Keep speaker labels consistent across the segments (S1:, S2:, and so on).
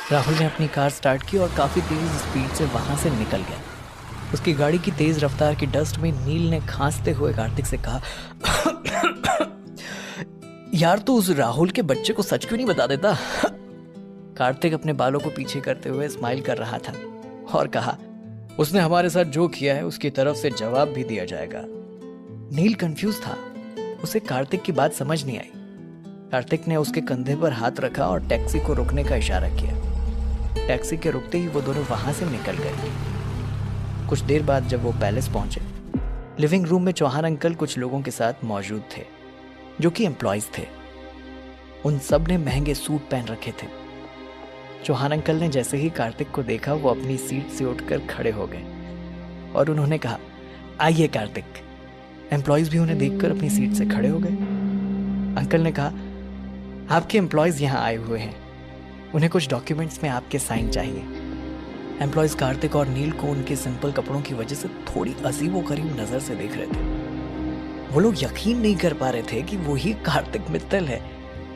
S1: राहुल ने अपनी car start की और काफ़ी तेज़ स्पीड से वहाँ से निकल गया। उसकी गाड़ी की तेज़ रफ्तार की डस्ट में नील ने खांसते हुए कार्तिक से कहा, यार तू उस राहुल के बच्चे को सच क्यों नहीं बता देता? कार्तिक अपने बालों को पीछे करते हुए स्माइल कर रहा था और कहा, उसने हमारे साथ जो किया है उसकी तरफ से जवाब भी दिया जाएगा। नील कंफ्यूज था। उसे कार्तिक की बात समझ नहीं आई। कार्तिक ने उसके कंधे पर हाथ रखा और टैक्सी को रुकने का इशारा किया। टैक्सी के रुकते ही वो दोनों वहां से निकल गए। कुछ देर बाद जब वो पैलेस पहुंचे, लिविंग रूम में चौहान अंकल कुछ लोगों के साथ मौजूद थे जो कि एम्प्लॉयज थे। उन सब ने महंगे सूट पहन रखे थे। चौहान अंकल ने जैसे ही कार्तिक को देखा वो अपनी सीट से उठकर खड़े हो गए और उन्होंने कहा, आइए कार्तिक। एम्प्लॉयज भी उन्हें देखकर अपनी सीट से खड़े हो गए। अंकल ने कहा, आपके एम्प्लॉयज यहाँ आए हुए हैं, उन्हें कुछ डॉक्यूमेंट्स में आपके साइन चाहिए। एम्प्लॉयज कार्तिक और नील को उनके सिंपल कपड़ों की वजह से थोड़ी अजीबोगरीब नजर से देख रहे थे। वो लोग यकीन नहीं कर पा रहे थे कि वही कार्तिक मित्तल है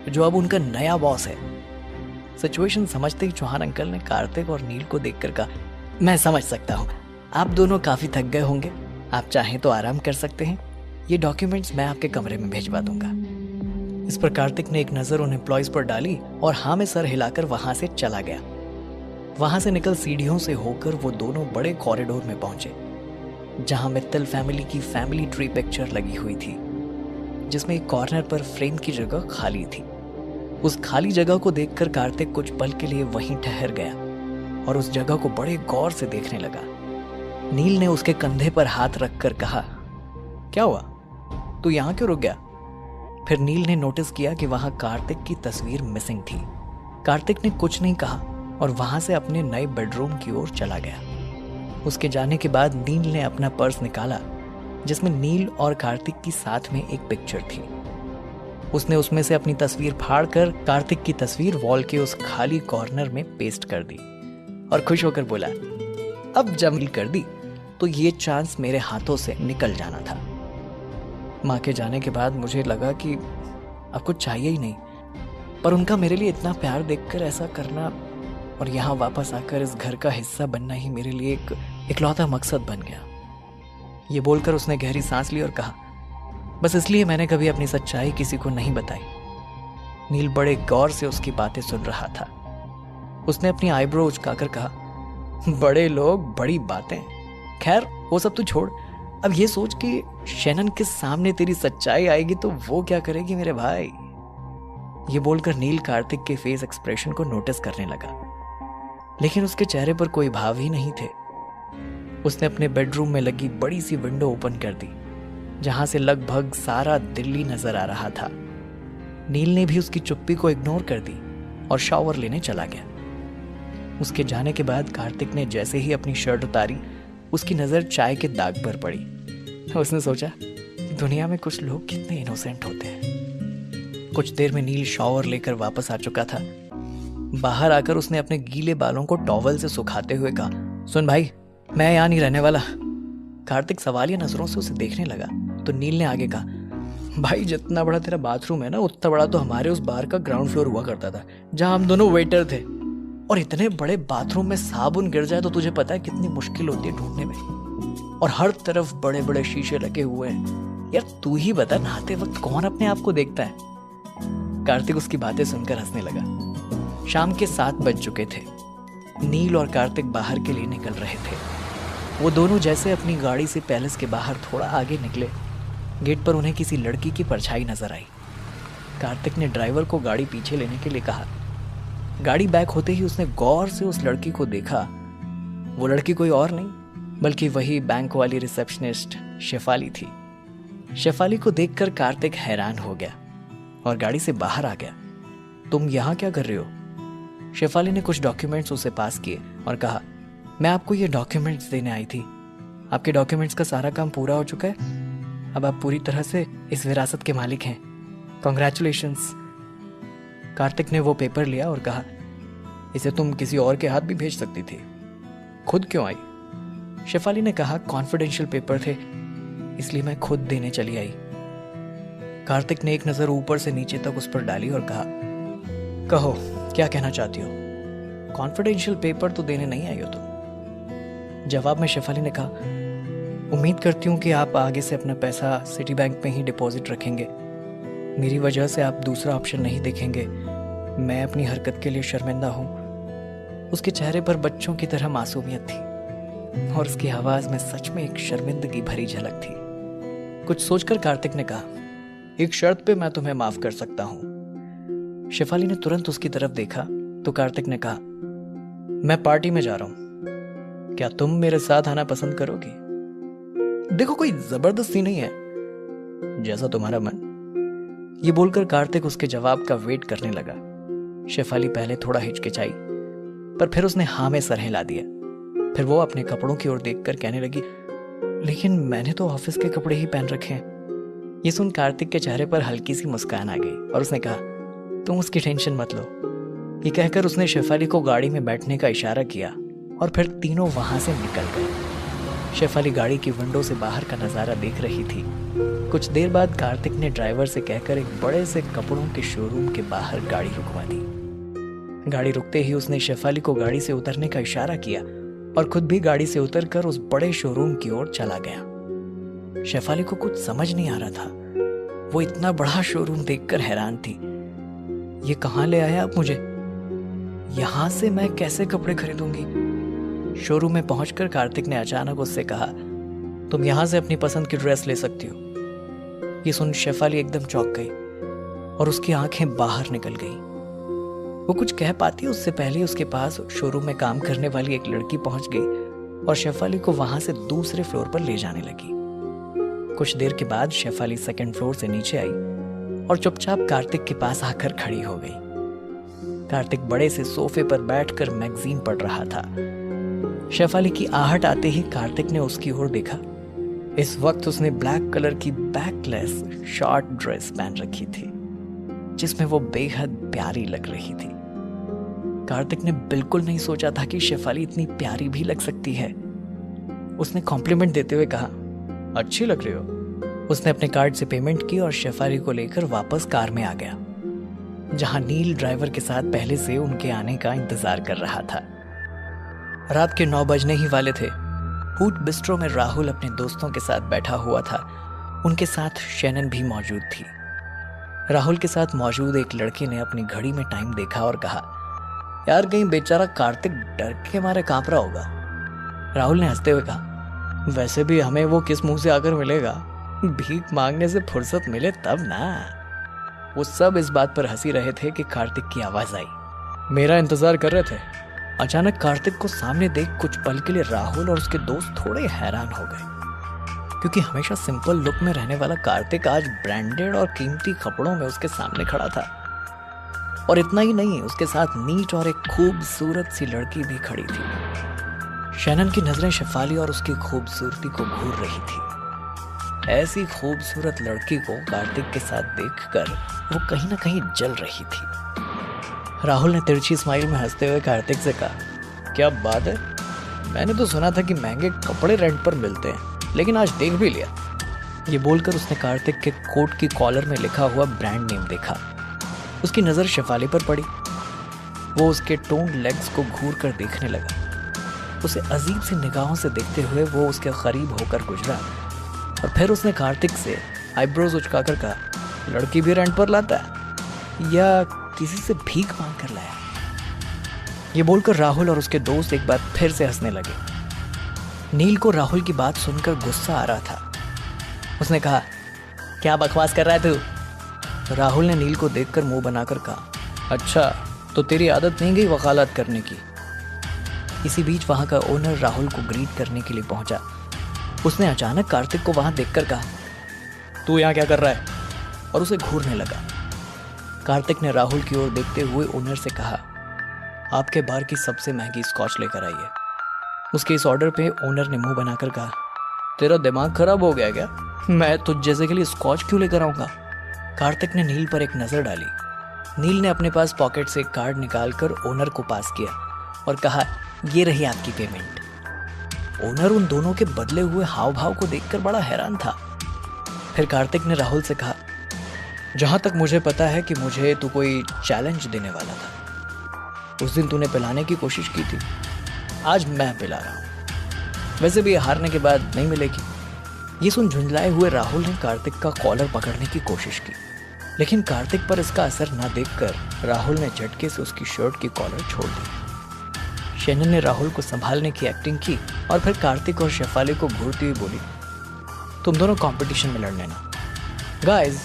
S1: जो अब उनका नया बॉस है। सिचुएशन समझते ही चौहान अंकल ने कार्तिक और नील को देखकर कहा, मैं समझ सकता हूँ, आप दोनों काफी थक गए होंगे, आप चाहें तो आराम कर सकते हैं। ये डॉक्यूमेंट्स मैं आपके कमरे में भेजवा दूंगा। इस पर कार्तिक ने एक नजर उन एम्प्लॉयज पर डाली और हाँ में सर हिलाकर वहां से चला गया। वहां से निकल सीढ़ियों से होकर वो दोनों बड़े कॉरिडोर में पहुंचे जहां मित्तल फैमिली की फैमिली ट्री पिक्चर लगी हुई थी, जिसमें एक कॉर्नर पर फ्रेम की जगह खाली थी। उस खाली जगह को देखकर कार्तिक कुछ पल के लिए वहीं ठहर गया और उस जगह को बड़े गौर से देखने लगा। नील ने उसके कंधे पर हाथ रखकर कहा, क्या हुआ, तू यहां क्यों रुक गया? फिर नील ने नोटिस किया कि वहां कार्तिक की तस्वीर मिसिंग थी। कार्तिक ने कुछ नहीं कहा और वहां से अपने नए बेडरूम की ओर चला गया। उसके जाने के बाद नील ने अपना पर्स निकाला जिसमें नील और कार्तिक की साथ में एक पिक्चर थी। उसने उसमें से अपनी तस्वीर फाड़कर कार्तिक की तस्वीर वॉल के उस खाली कॉर्नर में पेस्ट कर दी और खुश होकर बोला, अब जब नील कर दी तो ये चांस मेरे हाथों से निकल जाना था। माँ के जाने के बाद मुझे लगा कि अब कुछ चाहिए ही नहीं, पर उनका मेरे लिए इतना प्यार देखकर ऐसा करना और यहाँ वापस आकर इस घर का हिस्सा बनना ही मेरे लिए एक इकलौता मकसद बन गया। ये बोलकर उसने गहरी सांस ली और कहा, बस इसलिए मैंने कभी अपनी सच्चाई किसी को नहीं बताई। नील बड़े गौर से उसकी बातें सुन रहा था। उसने अपनी आईब्रो उचकाकर कहा, बड़े लोग बड़ी बातें, खैर वो सब तू छोड़। अब ये सोच कि शैनन के सामने तेरी सच्चाई आएगी तो वो क्या करेगी मेरे भाई। ये बोलकर नील कार्तिक के फेस एक्सप्रेशन को नोटिस करने लगा, लेकिन उसके चेहरे पर कोई भाव ही नहीं थे। उसने अपने बेडरूम में लगी बड़ी सी विंडो ओपन कर दी जहां से लगभग सारा दिल्ली नजर आ रहा था। नील ने भी उसकी चुप्पी को इग्नोर कर दी और शावर लेने चला गया। उसके जाने के बाद कार्तिक ने जैसे ही अपनी शर्ट उतारी, उसकी नजर चाय के दाग पर पड़ी। उसने सोचा, दुनिया में कुछ लोग कितने इनोसेंट होते हैं। कुछ देर में नील शावर लेकर वापस आ चुका था। बाहर आकर उसने अपने गीले बालों को टॉवल से सुखाते हुए कहा, सुन भाई, मैं यहाँ नहीं रहने वाला। कार्तिक सवालिया नजरों से उसे देखने लगा तो नील ने आगे कहा, भाई जितना बड़ा तेरा बाथरूम है ना, उतना बड़ा तो हमारे उस बार का ग्राउंड फ्लोर हुआ करता था जहां हम दोनों वेटर थे। और इतने बड़े बाथरूम में साबुन गिर जाए तो तुझे पता है कितनी मुश्किल होती है ढूंढने में। और हर तरफ बड़े बड़े शीशे लगे हुए हैं। यार तू ही बता, नहाते वक्त कौन अपने आप को देखता है? कार्तिक उसकी बातें सुनकर हंसने लगा। शाम के 7 बज चुके थे। नील और कार्तिक बाहर के लिए निकल रहे थे। वो दोनों जैसे अपनी गाड़ी से पैलेस के बाहर थोड़ा आगे निकले, गेट पर उन्हें किसी लड़की की परछाई नजर आई। कार्तिक ने ड्राइवर को गाड़ी पीछे लेने के लिए कहा। गाड़ी बैक होते ही उसने गौर से उस लड़की को देखा। वो लड़की कोई और नहीं बल्कि वही बैंक वाली रिसेप्शनिस्ट शेफाली थी। शेफाली को देखकर कार्तिक हैरान हो गया और गाड़ी से बाहर आ गया। तुम यहाँ क्या कर रहे हो? शेफाली ने कुछ डॉक्यूमेंट्स उसे पास किए और कहा, मैं आपको ये डॉक्यूमेंट्स देने आई थी। आपके डॉक्यूमेंट्स का सारा काम पूरा हो चुका है। अब आप पूरी तरह से इस विरासत के मालिक हैं। कॉन्ग्रेचुलेशंस। कार्तिक ने वो पेपर लिया और कहा, इसे तुम किसी और के हाथ भी भेज सकती थी, खुद क्यों आई? शेफाली ने कहा, कॉन्फिडेंशियल पेपर थे इसलिए मैं खुद देने चली आई। कार्तिक ने एक नजर ऊपर से नीचे तक उस पर डाली और कहा, कहो क्या कहना चाहती हो? कॉन्फिडेंशियल पेपर तो देने नहीं आई हो तुम? जवाब में शेफाली ने कहा, उम्मीद करती हूँ कि आप आगे से अपना पैसा सिटी बैंक में ही डिपॉजिट रखेंगे। मेरी वजह से आप दूसरा ऑप्शन नहीं देखेंगे। मैं अपनी हरकत के लिए शर्मिंदा हूँ। उसके चेहरे पर बच्चों की तरह मासूमियत थी और उसकी आवाज में सच में एक शर्मिंदगी भरी झलक थी। कुछ सोचकर कार्तिक ने कहा, एक शर्त पे मैं तुम्हें माफ कर सकता हूं। शेफाली ने तुरंत उसकी तरफ देखा तो कार्तिक ने कहा, मैं पार्टी में जा रहा हूं, क्या तुम मेरे साथ आना पसंद करोगी? देखो, कोई जबरदस्ती नहीं है, जैसा तुम्हारा मन। ये बोलकर कार्तिक उसके जवाब का वेट करने लगा। शेफाली पहले थोड़ा हिचकिचाई, पर फिर उसने हाँ में सर हिला दिया। फिर वो अपने कपड़ों की ओर देखकर कहने लगी, लेकिन मैंने तो ऑफिस के कपड़े ही पहन रखे हैं। ये सुन कार्तिक के चेहरे पर हल्की सी मुस्कान आ गई और उसने कहा, तुम उसकी टेंशन मत लो। ये कहकर उसने शेफाली को गाड़ी में बैठने का इशारा किया और फिर तीनों वहां से निकल गए। शेफाली गाड़ी की विंडो से बाहर का नजारा देख रही थी। कुछ देर बाद कार्तिक ने ड्राइवर से कहकर एक बड़े से कपड़ों के शोरूम के बाहर गाड़ी रुकवा दी। गाड़ी रुकते ही उसने शेफाली को गाड़ी से उतरने का इशारा किया और खुद भी गाड़ी से उतरकर उस बड़े शोरूम की ओर चला गया। शेफाली को कुछ समझ नहीं आ रहा था। वो इतना बड़ा शोरूम देखकर हैरान थी। ये कहाँ ले आया आप मुझे? यहां से मैं कैसे कपड़े खरीदूंगी? शोरूम में पहुंचकर कार्तिक ने अचानक उससे कहा, तुम यहां से अपनी पसंद की ड्रेस ले सकती हो। ये सुन शेफाली एकदम चौंक गई और उसकी आंखें बाहर निकल गई। वो कुछ कह पाती उससे पहले उसके पास शोरूम में काम करने वाली एक लड़की पहुंच गई और शेफाली को वहां से दूसरे फ्लोर पर ले जाने लगी। कुछ देर के बाद शेफाली सेकंड फ्लोर से नीचे आई और चुपचाप कार्तिक के पास आकर खड़ी हो गई। कार्तिक बड़े से सोफे पर बैठकर मैगजीन पढ़ रहा था। शेफाली की आहट आते ही कार्तिक ने उसकी ओर देखा। इस वक्त उसने ब्लैक कलर की बैकलेस शॉर्ट ड्रेस पहन रखी थी जिसमें वो बेहद प्यारी लग रही थी। कार्तिक ने बिल्कुल नहीं सोचा था कि शेफाली इतनी प्यारी भी लग सकती है। उसने कॉम्प्लीमेंट देते हुए कहा, अच्छी लग रही हो। उसने अपने कार्ड से पेमेंट की और शेफाली को लेकर वापस कार में आ गया, जहां नील ड्राइवर के साथ पहले से उनके आने का इंतजार कर रहा था। रात के 9 बजने ही वाले थे। फूड बिस्ट्रो में राहुल अपने दोस्तों के साथ बैठा हुआ था। उनके साथ शैनन भी मौजूद थी। राहुल के साथ मौजूद एक लड़के ने अपनी घड़ी में टाइम देखा और कहा, यार कहीं बेचारा कार्तिक डर के मारे कांप रहा होगा। राहुल ने हंसते हुए कहा, वैसे भी हमें वो किस मुंह से आकर मिलेगा? भीख मांगने से फुर्सत मिले तब ना। वो सब इस बात पर हंसी रहे थे कि कार्तिक की आवाज आई। मेरा इंतजार कर रहे थे। अचानक कार्तिक को सामने देख कुछ पल के लिए राहुल और उसके दोस्त थोड़े हैरान हो गए, क्योंकि हमेशा सिंपल लुक में रहने वाला कार्तिक आज ब्रांडेड और कीमती कपड़ों में उसके सामने खड़ा था। और इतना ही नहीं, उसके साथ नीट और एक खूबसूरत सी लड़की भी खड़ी थी। शैनन की नजरें शेफाली और उसकी खूबसूरती को घूर रही थी। ऐसी खूबसूरत लड़की को कार्तिक के साथ देखकर वो कहीं ना कहीं जल रही थी। राहुल ने तिरछी स्माइल में हंसते हुए कार्तिक से कहा, क्या बात है, मैंने तो सुना था कि महंगे कपड़े रेंट पर मिलते हैं, लेकिन आज देख भी लिया। ये बोलकर उसने कार्तिक के कोट की कॉलर में लिखा हुआ ब्रांड नेम देखा। उसकी नजर शेफाली पर पड़ी। वो उसके टोन्ड लेग्स को घूर कर देखने लगा। उसे अजीब सी निगाहों से देखते हुए वो उसके करीब होकर गुजरा और फिर उसने कार्तिक से आईब्रोज उचकाकर कहा, लड़की भी रेंट पर लाता है या किसी से भीख मांग कर लाया? ये बोलकर राहुल और उसके दोस्त एक बार फिर से हंसने लगे। नील को राहुल की बात सुनकर गुस्सा आ रहा था। उसने कहा, क्या बकवास कर रहा है तू? राहुल ने नील को देखकर मुंह बनाकर कहा, अच्छा तो तेरी आदत नहीं गई वकालत करने की? इसी बीच वहां का ओनर राहुल को ग्रीट करने के लिए पहुंचा। उसने अचानक कार्तिक को वहां देखकर कहा, तू यहाँ क्या कर रहा है? और उसे घूरने लगा। कार्तिक ने राहुल की ओर देखते हुए ओनर से कहा, आपके बार की सबसे महंगी स्कॉच लेकर आइए। उसके इस ऑर्डर पे ओनर ने मुंह बनाकर कहा, तेरा दिमाग खराब हो गया क्या? मैं तुझ जैसे के लिए स्कॉच क्यों लेकर आऊंगा? कार्तिक ने नील पर एक नजर डाली। नील ने अपने पास पॉकेट से एक कार्ड निकालकर ओनर को पास किया और कहा, ये रही आपकी पेमेंट। ओनर उन दोनों के बदले हुए हाव भाव को देखकर बड़ा हैरान था। फिर कार्तिक ने राहुल से कहा, जहां तक मुझे पता है कि मुझे तू कोई चैलेंज देने वाला था। उस दिन तूने पिलाने की कोशिश की थी, आज मैं पिला रहा हूँ। वैसे भी हारने के बाद नहीं मिलेगी। ये सुन झुंझलाए हुए राहुल ने कार्तिक का कॉलर पकड़ने की कोशिश की, लेकिन कार्तिक पर इसका असर न देखकर राहुल ने झटके से उसकी शर्ट की कॉलर छोड़ दी। शैनन ने राहुल को संभालने की एक्टिंग की और फिर कार्तिक और शेफाली को घूरती हुई बोली, तुम दोनों कंपटीशन में लड़ लेना। गाइस,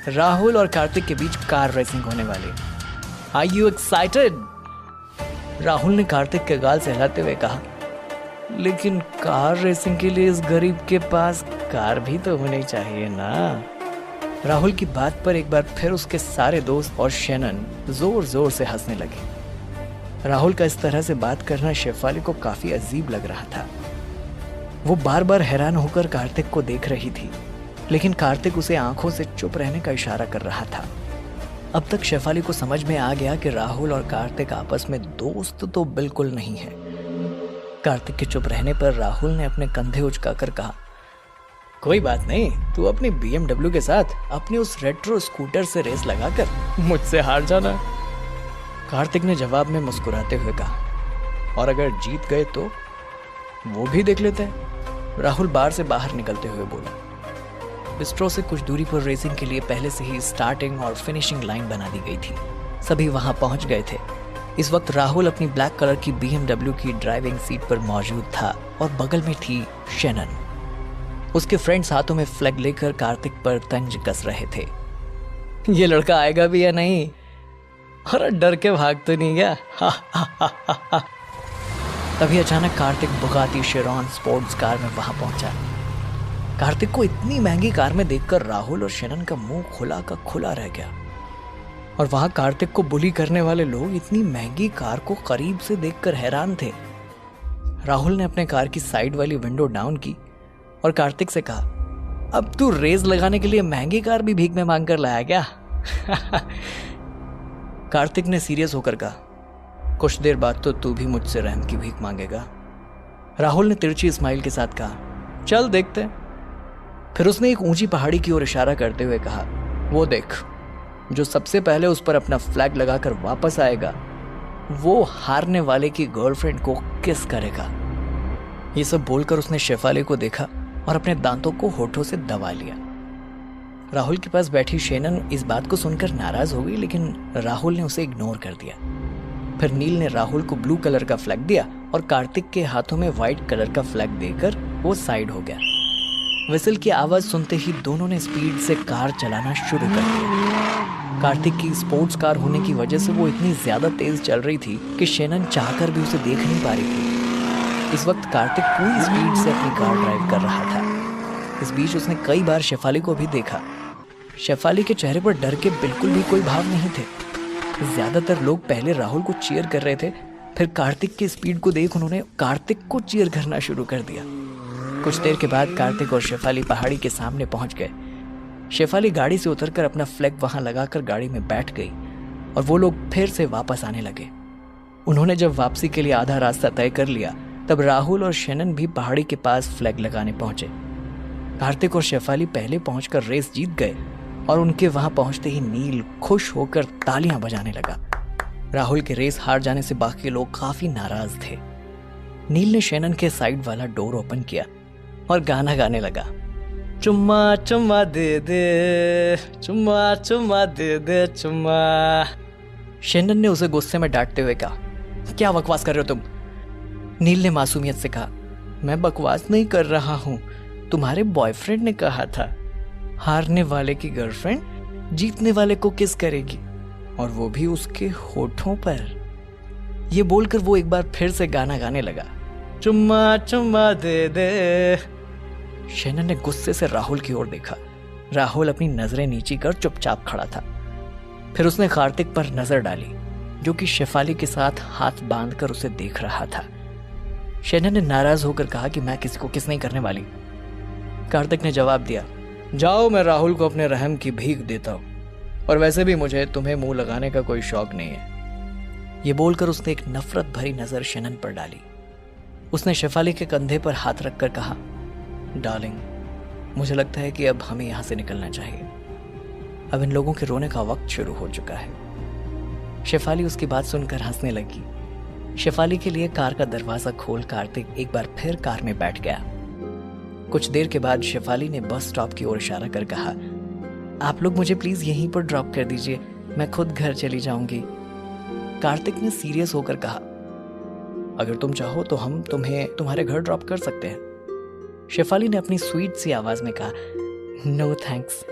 S1: राहुल और कार्तिक के बीच कार रेसिंग होने वाली। Are you excited? राहुल ने कार्तिक के गाल से हिलाते हुए कहा, लेकिन कार रेसिंग के लिए इस गरीब के पास कार भी तो होनी चाहिए ना। राहुल की बात पर एक बार फिर उसके सारे दोस्त और शैनन जोर जोर से हंसने लगे। राहुल का इस तरह से बात करना शेफाली को काफी अजीब लग रहा था। वो बार बार हैरान होकर कार्तिक को देख रही थी, लेकिन कार्तिक उसे आंखों से चुप रहने का इशारा कर रहा था। अब तक शेफाली को समझ में आ गया कि राहुल और कार्तिक आपस में दोस्त तो बिल्कुल नहीं है। कार्तिक के चुप रहने पर राहुल ने अपने कंधे उचकाकर कहा, कोई बात नहीं, तू अपनी BMW के साथ अपनी उस रेट्रो स्कूटर से रेस लगाकर मुझसे हार जाना। कार्तिक ने जवाब में मुस्कुराते हुए कहा, और अगर जीत गए तो वो भी देख लेते हैं। राहुल बार से बाहर निकलते हुए बोला। बिस्ट्रो से कुछ दूरी पर रेसिंग के लिए पहले से ही स्टार्टिंग और फिनिशिंग लाइन बना दी गई थी। सभी वहां पहुंच गए थे। इस वक्त राहुल अपनी ब्लैक कलर की BMW की ड्राइविंग सीट पर मौजूद था और बगल में थी शैनन। उसके फ्रेंड्स हाथों में फ्लैग लेकर कार्तिक पर तंज कस रहे थे। ये लड़का आएगा भी या नहीं? अरे डर के भाग तो नहीं गया? तभी अचानक Kartik Bugatti Chiron sports car में वहां पहुंचा। कार्तिक को इतनी महंगी कार में देखकर राहुल और शैनन का मुंह खुला का खुला रह गया। और वहां कार्तिक को बुली करने वाले लोग इतनी महंगी कार को करीब से देखकर हैरान थे। राहुल ने अपने कार की साइड वाली विंडो डाउन की और कार्तिक से कहा, अब तू रेस लगाने के लिए महंगी कार भी भीख में मांग कर लाया क्या? कार्तिक ने सीरियस होकर कहा, कुछ देर बाद तो तू भी मुझसे रहम की भीख मांगेगा। राहुल ने तिरछी स्माइल के साथ कहा, चल देखते हैं। फिर उसने एक ऊंची पहाड़ी की ओर इशारा करते हुए कहा, वो देख, जो सबसे पहले उस पर अपना फ्लैग लगाकर वापस आएगा वो हारने वाले की गर्लफ्रेंड को किस करेगा। ये सब बोलकर उसने शेफाली को देखा और अपने दांतों को होठों से दबा लिया। राहुल के पास बैठी शैनन इस बात को सुनकर नाराज हो गई, लेकिन राहुल ने उसे इग्नोर कर दिया। फिर नील ने राहुल को ब्लू कलर का फ्लैग दिया और कार्तिक के हाथों में व्हाइट कलर का फ्लैग देकर वो साइड हो गया। विसल की आवाज सुनते ही दोनों ने स्पीड से कार चलाना शुरू कर दिया। कार्तिक की स्पोर्ट्स कार होने की वजह से वो इतनी ज्यादा तेज चल रही थी कि शैनन चाहकर भी उसे देख नहीं पा रही थी। इस वक्त कार्तिक पूरी स्पीड से अपनी कार ड्राइव कर रहा था। इस बीच उसने कई बार शेफाली को भी देखा। शेफाली के चेहरे पर डर के बिल्कुल भी कोई भाव नहीं थे। ज्यादातर लोग पहले राहुल को चीयर कर रहे थे, फिर कार्तिक की स्पीड को देख उन्होंने कार्तिक को चीयर करना शुरू कर दिया। कुछ देर के बाद कार्तिक और शेफाली पहाड़ी के सामने पहुंच गए। शेफाली गाड़ी से उतरकर अपना फ्लैग वहां लगाकर गाड़ी में बैठ गई और वो लोग फिर से वापस आने लगे। उन्होंने जब वापसी के लिए आधा रास्ता तय कर लिया तब राहुल और शैनन भी पहाड़ी के पास फ्लैग लगाने पहुंचे। कार्तिक और शेफाली पहले पहुंचकर रेस जीत गए और उनके वहां पहुंचते ही नील खुश होकर तालियां बजाने लगा। राहुल के रेस हार जाने से बाकी लोग काफी नाराज थे। नील ने शैनन के साइड वाला डोर ओपन किया और गाना गाने लगा, चुम्मा चुम्मा दे दे, चुम्मा चुम्मा दे दे चुम्मा। शैनन ने उसे गुस्से में डांटते हुए कहा, क्या बकवास कर रहे हो तुम? नील ने मासूमियत से कहा, मैं बकवास नहीं कर रहा हूं, तुम्हारे बॉयफ्रेंड ने कहा था हारने वाले की गर्लफ्रेंड जीतने वाले को किस करेगी, और वो भी उसके होठों पर। ये बोलकर वो एक बार फिर से गाना गाने लगा, चुम्मा चुम्मा दे दे। शैनन ने गुस्से से राहुल की ओर देखा। राहुल अपनी नजरें नीची कर चुपचाप खड़ा था। फिर उसने कार्तिक पर नजर डाली जो कि शेफाली के साथ हाथ बांधकर उसे देख रहा था। शैनन ने नाराज होकर कहा कि मैं किसी को किस नहीं करने वाली। कार्तिक ने जवाब दिया, जाओ, मैं राहुल को अपने रहम की भीख देता हूं, और वैसे भी मुझे तुम्हें मुंह लगाने का कोई शौक नहीं है। ये बोलकर उसने एक नफरत भरी नजर शैनन पर डाली। उसने शेफाली के कंधे पर हाथ रखकर कहा, डार्लिंग, मुझे लगता है कि अब हमें यहां से निकलना चाहिए। अब इन लोगों के रोने का वक्त शुरू हो चुका है। शेफाली उसकी बात सुनकर हंसने लगी। शेफाली के लिए कार का दरवाजा खोल कार्तिक एक बार फिर कार में बैठ गया। कुछ देर के बाद शेफाली ने बस स्टॉप की ओर इशारा कर कहा, आप लोग मुझे प्लीज यहीं पर ड्रॉप कर दीजिए, मैं खुद घर चली जाऊंगी। कार्तिक ने सीरियस होकर कहा, अगर तुम चाहो तो हम तुम्हें तुम्हारे घर ड्रॉप कर सकते हैं। शेफाली ने अपनी स्वीट सी आवाज में कहा, नो थैंक्स,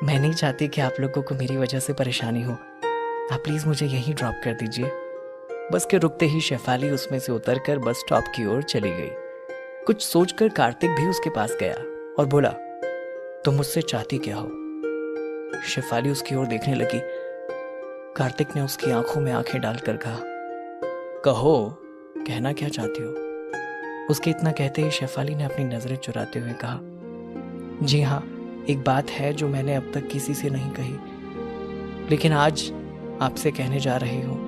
S1: मैं नहीं चाहती कि आप लोगों को मेरी वजह से परेशानी हो, आप प्लीज मुझे यहीं ड्रॉप कर दीजिए। बस के रुकते ही शेफाली उसमें से उतरकर बस स्टॉप की ओर चली गई। कुछ सोचकर कार्तिक भी उसके पास गया और बोला, तुम मुझसे चाहती क्या हो? शेफाली उसकी ओर देखने लगी। कार्तिक ने उसकी आंखों में आंखें डालकर कहा, कहो, कहना क्या चाहती हो? उसके इतना कहते ही शेफाली ने अपनी नजरें चुराते हुए कहा, जी हाँ, एक बात है जो मैंने अब तक किसी से नहीं कही, लेकिन आज आपसे कहने जा रही हूं।